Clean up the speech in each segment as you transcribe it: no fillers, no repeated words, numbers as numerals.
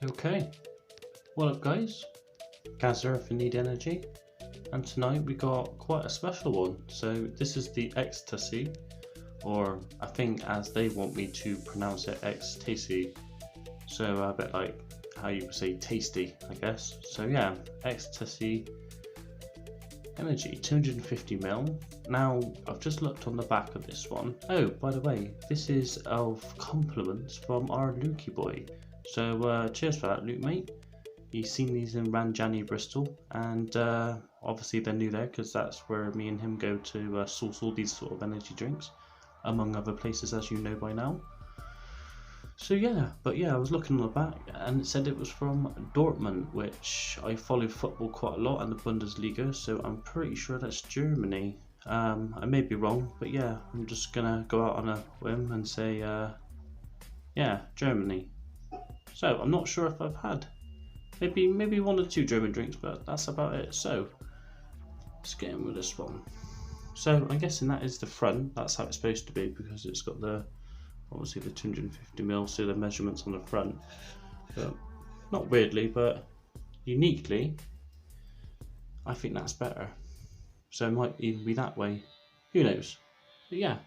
Okay, what up guys? Gazzer if you need energy, and tonight we got quite a special one. So this is the Exstase, or I think as they want me to pronounce it, Exstase. So a bit like how you would say tasty, I guess. So yeah, Exstase energy, 250ml. Now I've just looked on the back of this one. Oh, by the way, this is of compliments from our Lukey boy. So cheers for that, Luke mate. He's seen these in Ranjani, Bristol, and obviously they're new there because that's where me and him go to source all these sort of energy drinks, among other places, as you know by now. So yeah, but yeah, I was looking on the back and it said it was from Dortmund, which I follow football quite a lot and the Bundesliga, so I'm pretty sure that's Germany. I may be wrong, but yeah, I'm just gonna go out on a whim and say, yeah, Germany. So I'm not sure if I've had maybe one or two German drinks, but that's about it. So let's get in with this one. So I'm guessing that is the front. That's how it's supposed to be because it's got the obviously the 250ml, so the measurements on the front. But not weirdly, but uniquely, I think that's better. So it might even be that way. Who knows? But yeah.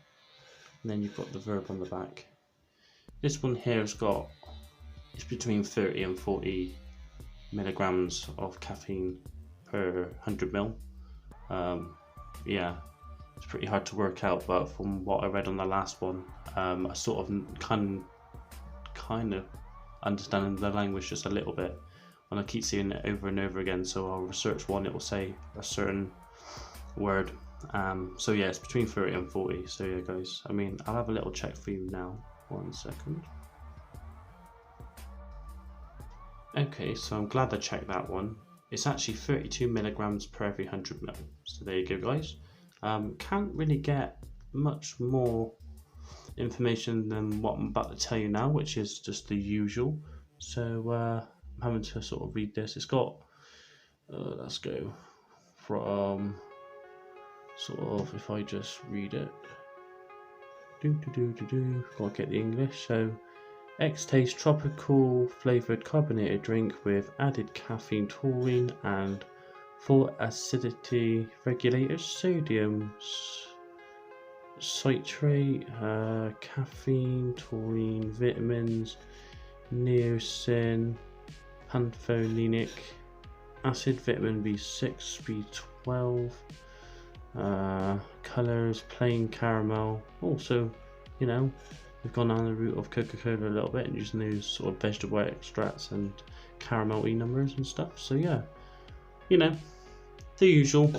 And then you've got the verb on the back. This one here has got, it's between 30 and 40 milligrams of caffeine per 100ml. Yeah, it's pretty hard to work out, but from what I read on the last one, I sort of kind of understanding the language just a little bit, and I keep seeing it over and over again. So I'll research one, it will say a certain word. So yeah, it's between 30 and 40. So yeah, guys, I mean, I'll have a little check for you now. 1 second. Okay, so I'm glad I checked that one. It's actually 32 milligrams per every 100ml. So there you go, guys. Can't really get much more information than what I'm about to tell you now, which is just the usual. So I'm having to sort of read this. It's got, let's go from sort of, if I just read it. Gotta get the English. So Exstase tropical flavoured carbonated drink with added caffeine, taurine and full acidity regulators, sodium citrate, caffeine, taurine, vitamins, niacin, panthenolic acid, vitamin B6, B12, colours, plain caramel. Also, you know, we've gone down the route of Coca-Cola a little bit and using those sort of vegetable extracts and caramel-y numbers and stuff. So yeah, you know, the usual,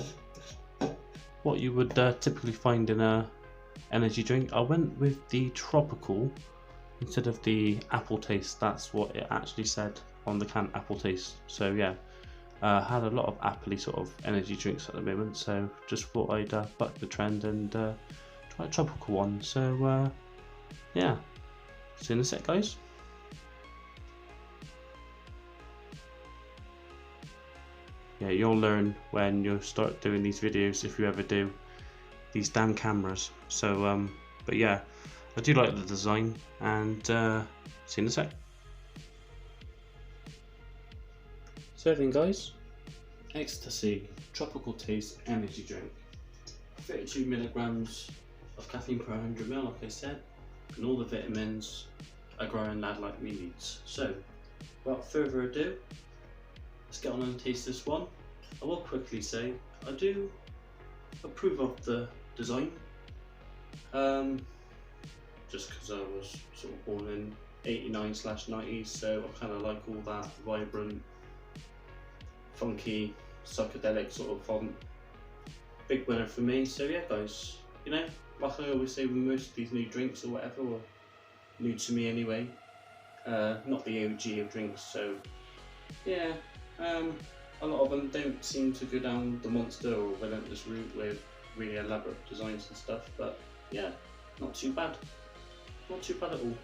what you would typically find in a energy drink. I went with the tropical instead of the apple taste. That's what it actually said on the can, apple taste. So yeah, had a lot of appley sort of energy drinks at the moment, so just thought I'd buck the trend and try a tropical one. So yeah, see you in a sec, guys. Yeah, you'll learn when you start doing these videos, if you ever do, these damn cameras. So but yeah, I do like the design, and see you in a sec. So then, guys, Exstase tropical taste energy drink, 32 milligrams of caffeine per 100ml, like I said, and all the vitamins a growing lad like me needs. So without further ado, let's get on and taste this one. I will quickly say I do approve of the design, just because I was sort of born in 89/90s, so I kind of like all that vibrant, funky, psychedelic sort of font. Big winner for me. So yeah, guys, you know, like I always say with most of these new drinks or whatever, or new to me anyway, not the OG of drinks. So yeah, a lot of them don't seem to go down the monster or relentless route with really elaborate designs and stuff, but yeah, not too bad. Not too bad at all.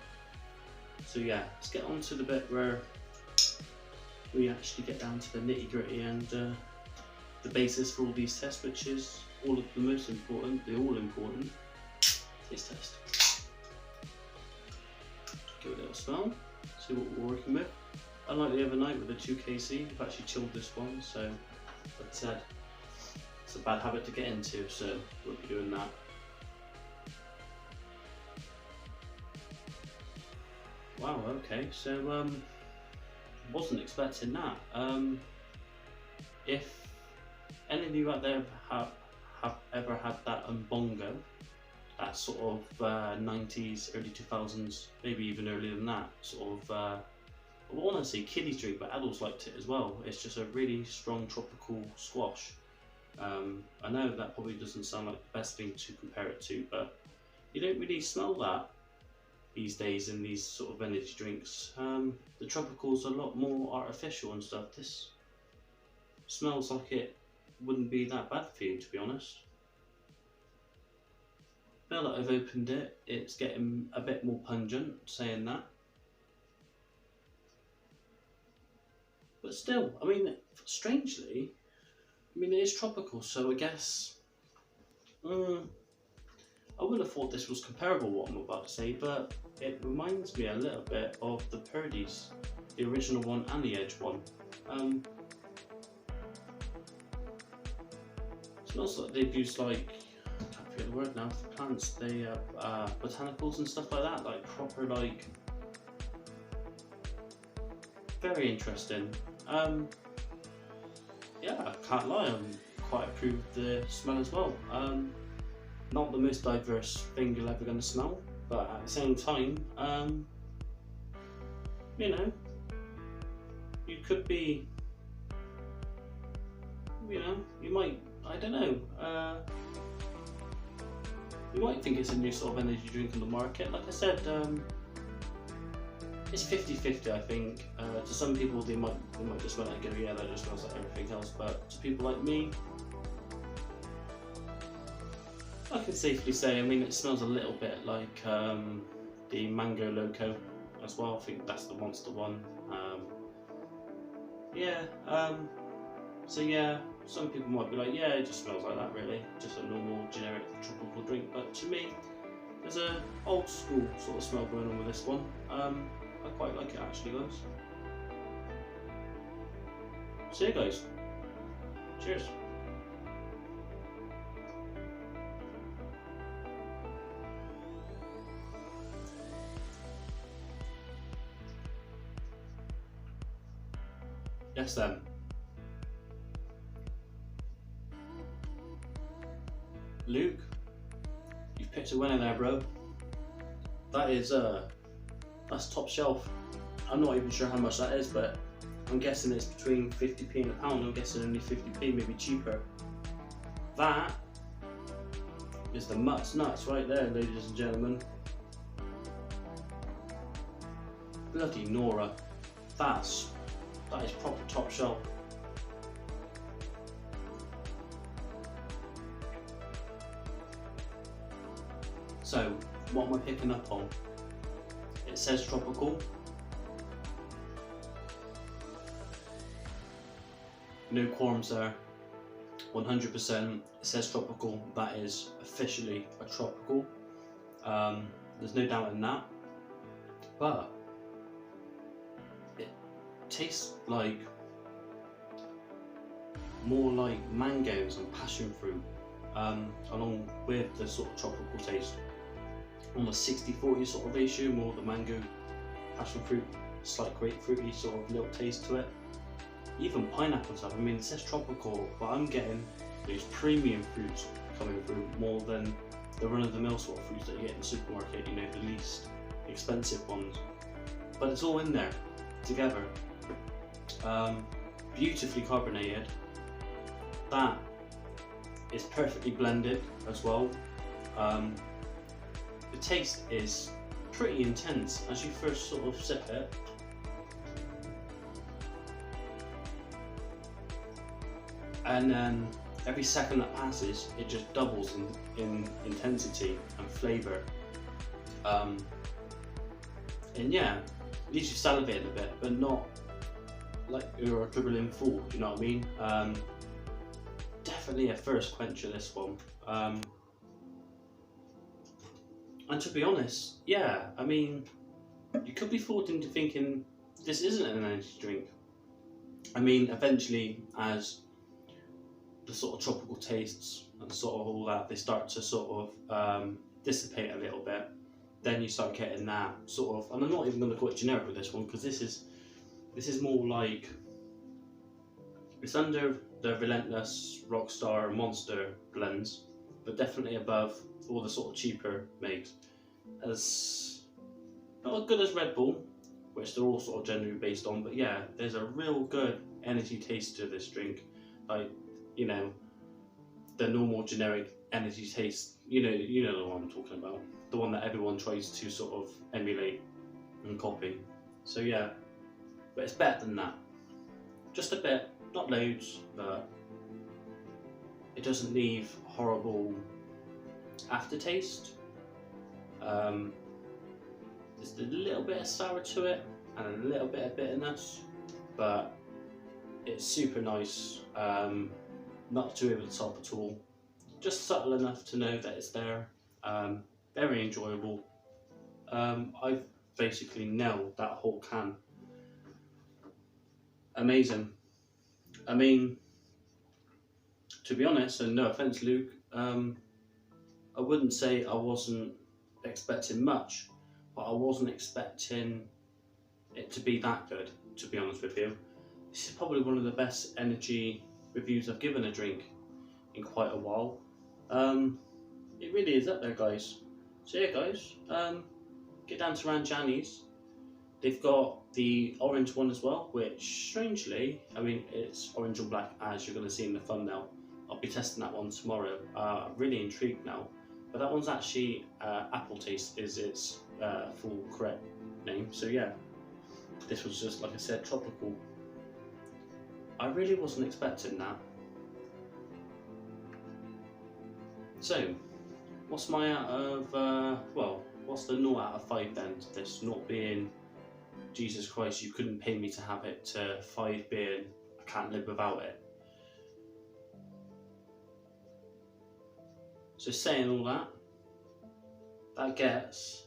So yeah, let's get on to the bit where we actually get down to the nitty gritty and the basis for all these tests, which is all of the most important, the all important taste test. Give it a little smell, see what we're working with. unlike the other night with the 2KC, I've actually chilled this one, so like I said, it's a bad habit to get into, so won't be doing that. Wow, okay, so wasn't expecting that. If any of you out there have ever had that Bongo, that sort of 90s, early 2000s, maybe even earlier than that, sort of, I want to say kiddies drink, but adults liked it as well. It's just a really strong tropical squash. I know that probably doesn't sound like the best thing to compare it to, but you don't really smell that these days in these sort of energy drinks. The tropical's a lot more artificial and stuff. This smells like it wouldn't be that bad for you, to be honest. Now that I've opened it, it's getting a bit more pungent, saying that. But still, I mean, strangely, I mean, it is tropical, so I guess I would have thought this was comparable what I'm about to say, but it reminds me a little bit of the Purdy's, the original one and the Edge one. Smells like they've used, like, I can't forget the word now, for plants, they have botanicals and stuff like that, like proper, like, very interesting. Yeah, I can't lie, I'm quite approve of the smell as well. Not the most diverse thing you're ever going to smell, but at the same time, you know, you could be, you know, you might, I don't know, you might think it's a new sort of energy drink on the market. Like I said, it's 50-50, I think. To some people, they might just smell it and go, yeah, that just smells like everything else, but to people like me, I can safely say, I mean, it smells a little bit like the Mango Loco as well. I think that's the monster one. So yeah, some people might be like, yeah, it just smells like that really, just a normal generic tropical drink, but to me, there's a old school sort of smell going on with this one. I quite like it actually, guys. So yeah, guys, cheers. Yes then. Luke, you've picked a winner there, bro. That is that's top shelf. I'm not even sure how much that is, but I'm guessing it's between 50p and a pound. I'm guessing only 50p, maybe cheaper. That is the Mutt's Nuts right there, ladies and gentlemen. Bloody Nora. That is proper top shelf. So, what am I picking up on? It says tropical. No qualms there. 100%. It says tropical. That is officially a tropical. There's no doubt in that. But it tastes like more like mangoes and passion fruit, along with the sort of tropical taste. Almost 60-40 sort of ratio, more the mango, passion fruit, slight grapefruity sort of little taste to it. Even pineapple stuff, I mean it says tropical, but I'm getting these premium fruits coming through more than the run-of-the-mill sort of fruits that you get in the supermarket, you know, the least expensive ones. But it's all in there, together. Beautifully carbonated. That is perfectly blended as well. The taste is pretty intense as you first sort of sip it. And then every second that passes, it just doubles in intensity and flavour. And yeah, leaves you salivating a bit, but not like you're dribbling full, do you know what I mean? Definitely a first quencher, this one. And to be honest, yeah, I mean, you could be fooled into thinking this isn't an energy drink. I mean, eventually, as the sort of tropical tastes and sort of all that, they start to sort of dissipate a little bit. Then you start getting that sort of, and I'm not even going to call it generic with this one, because this is more like, it's under the Relentless, Rockstar, Monster blends, but definitely above all the sort of cheaper makes. As not as good as Red Bull, which they're all sort of generally based on, but yeah, there's a real good energy taste to this drink. Like, you know, the normal generic energy taste, you know the one I'm talking about, the one that everyone tries to sort of emulate and copy. So yeah, but it's better than that. Just a bit, not loads, but it doesn't leave horrible aftertaste. There's a little bit of sour to it and a little bit of bitterness, but it's super nice. Not too over the top at all. Just subtle enough to know that it's there. Very enjoyable. I've basically nailed that whole can. Amazing. I mean, to be honest, and no offense, Luke, I wouldn't say I wasn't expecting much, but I wasn't expecting it to be that good, to be honest with you. This is probably one of the best energy reviews I've given a drink in quite a while. It really is up there, guys. So yeah, guys, get down to Ranjani's. They've got the orange one as well, which strangely, I mean, it's orange and black as you're going to see in the thumbnail. I'll be testing that one tomorrow. I'm really intrigued now. But that one's actually Apple Taste is its full correct name. So yeah, this was just, like I said, tropical. I really wasn't expecting that. So, what's my out of, well, what's the 0 out of 5 then to this? 0 being, Jesus Christ, you couldn't pay me to have it, to 5 being, I can't live without it. So saying all that, that gets,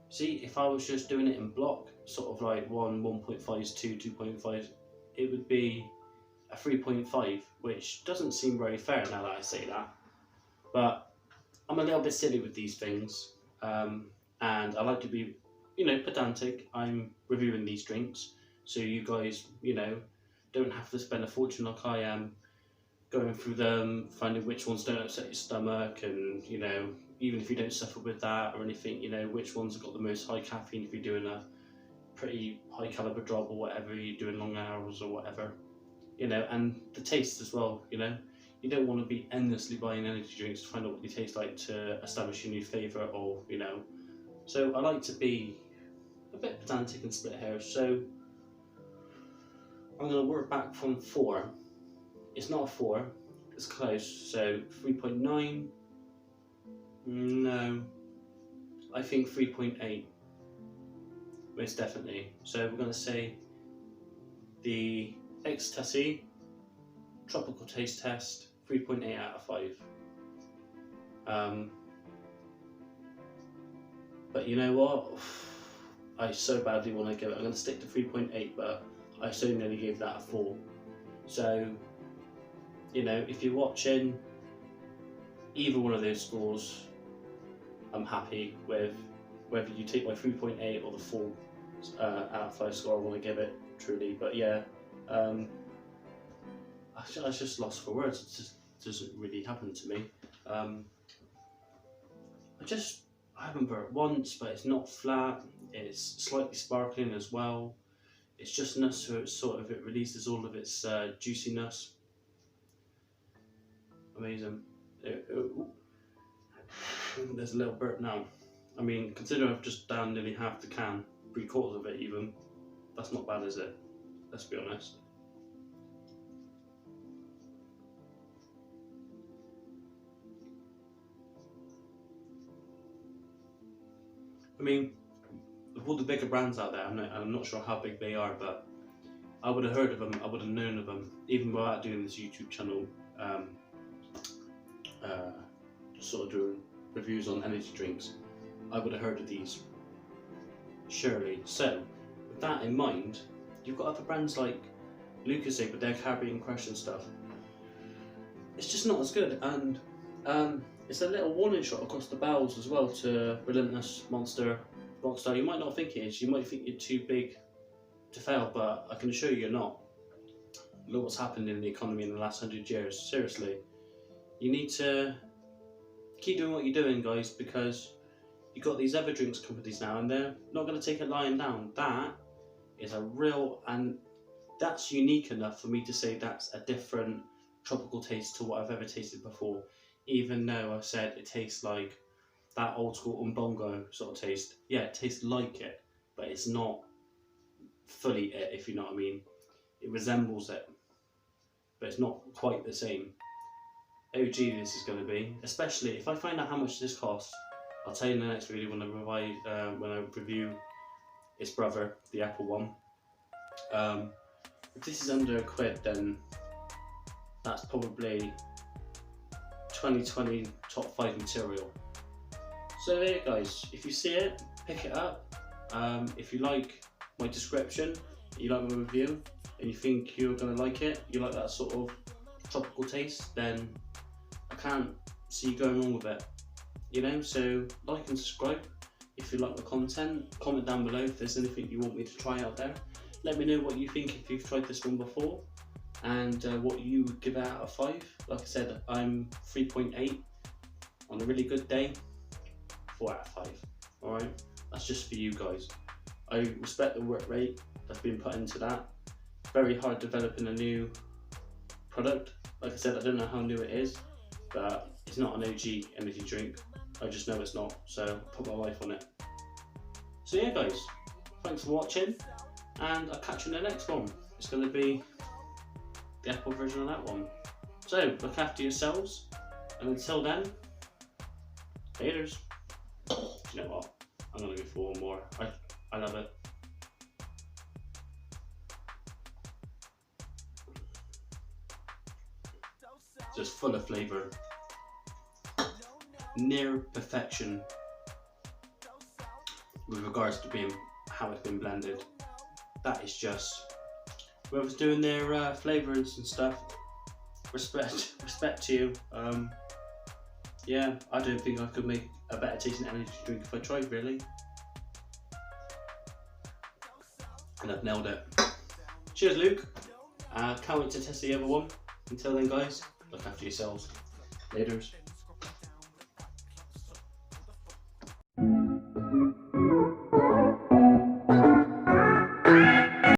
see, if I was just doing it in block, sort of like 1.5s, 2, 2.5, it would be a 3.5, which doesn't seem very fair now that I say that. But I'm a little bit silly with these things, and I like to be, pedantic. I'm reviewing these drinks, so you guys, don't have to spend a fortune like I am, going through them, finding which ones don't upset your stomach, and even if you don't suffer with that or anything, which ones have got the most high caffeine if you're doing a pretty high caliber job or whatever, you're doing long hours or whatever, and the taste as well. You don't want to be endlessly buying energy drinks to find out what they taste like to establish a new flavour, or so I like to be a bit pedantic and split hairs. So I'm going to work back from 4. It's not a 4, it's close, so 3.9, no, I think 3.8, most definitely. So we're going to say the Exstase Tropical Taste Test, 3.8 out of 5. But you know what, I so badly want to give it, I'm going to stick to 3.8, but I so nearly gave that a 4. So if you're watching either one of those scores, I'm happy with whether you take my 3.8 or the 4 out of 5 score I want to give it, truly. But yeah, I just lost for words. It just doesn't really happen to me. I haven't burnt once, but it's not flat. It's slightly sparkling as well. It's just enough so it releases all of its juiciness. Amazing. There's a little burp now. I mean, considering I've just downed nearly half the can, 3/4 of it even, that's not bad, is it? Let's be honest. I mean, of all the bigger brands out there, I'm not sure how big they are, but I would have heard of them, I would have known of them, even without doing this YouTube channel, sort of doing reviews on energy drinks. I would have heard of these, surely. So, that in mind, you've got other brands like Lucozade with their Caribbean Crush and stuff. It's just not as good, and it's a little warning shot across the barrels as well to Relentless, Monster, Rockstar. You might not think it is, you might think you're too big to fail, but I can assure you you're not. Look what's happened in the economy in the last 100 years, seriously. You need to keep doing what you're doing, guys, because you've got these other drinks companies now and they're not going to take it lying down. That is a real, and that's unique enough for me to say that's a different tropical taste to what I've ever tasted before, even though I've said it tastes like that old school umbongo sort of taste. Yeah, it tastes like it, but it's not fully it, if you know what I mean. It resembles it, but it's not quite the same. OG this is going to be, especially if I find out how much this costs. I'll tell you in the next video when I review its brother, the Apple one. If this is under £1, then that's probably 2020 top 5 material. So there you go, guys, if you see it, pick it up. If you like my description, you like my review, and you think you're going to like it, you like that sort of tropical taste, then I can't see you going wrong with it. You know, so like and subscribe if you like the content. Comment down below if there's anything you want me to try out there. Let me know what you think if you've tried this one before, and what you would give it out of 5. Like I said, I'm 3.8 on a really good day, 4 out of 5. Alright, that's just for you guys. I respect the work rate that's been put into that. Very hard developing a new product. Like I said, I don't know how new it is, but it's not an OG energy drink. I just know it's not, so put my life on it. So yeah, guys, thanks for watching, and I'll catch you in the next one. It's going to be the Apple version of that one. So look after yourselves, and until then, haters. You know what? I'm going to go for one more. I love it. Just full of flavour. Near perfection with regards to being how it's been blended. That is just, whoever's doing their flavours and stuff, respect to you. Yeah, I don't think I could make a better tasting energy drink if I tried, really. And I've nailed it. Cheers, Luke. Can't wait to test the other one. Until then, guys, look after yourselves. Laters.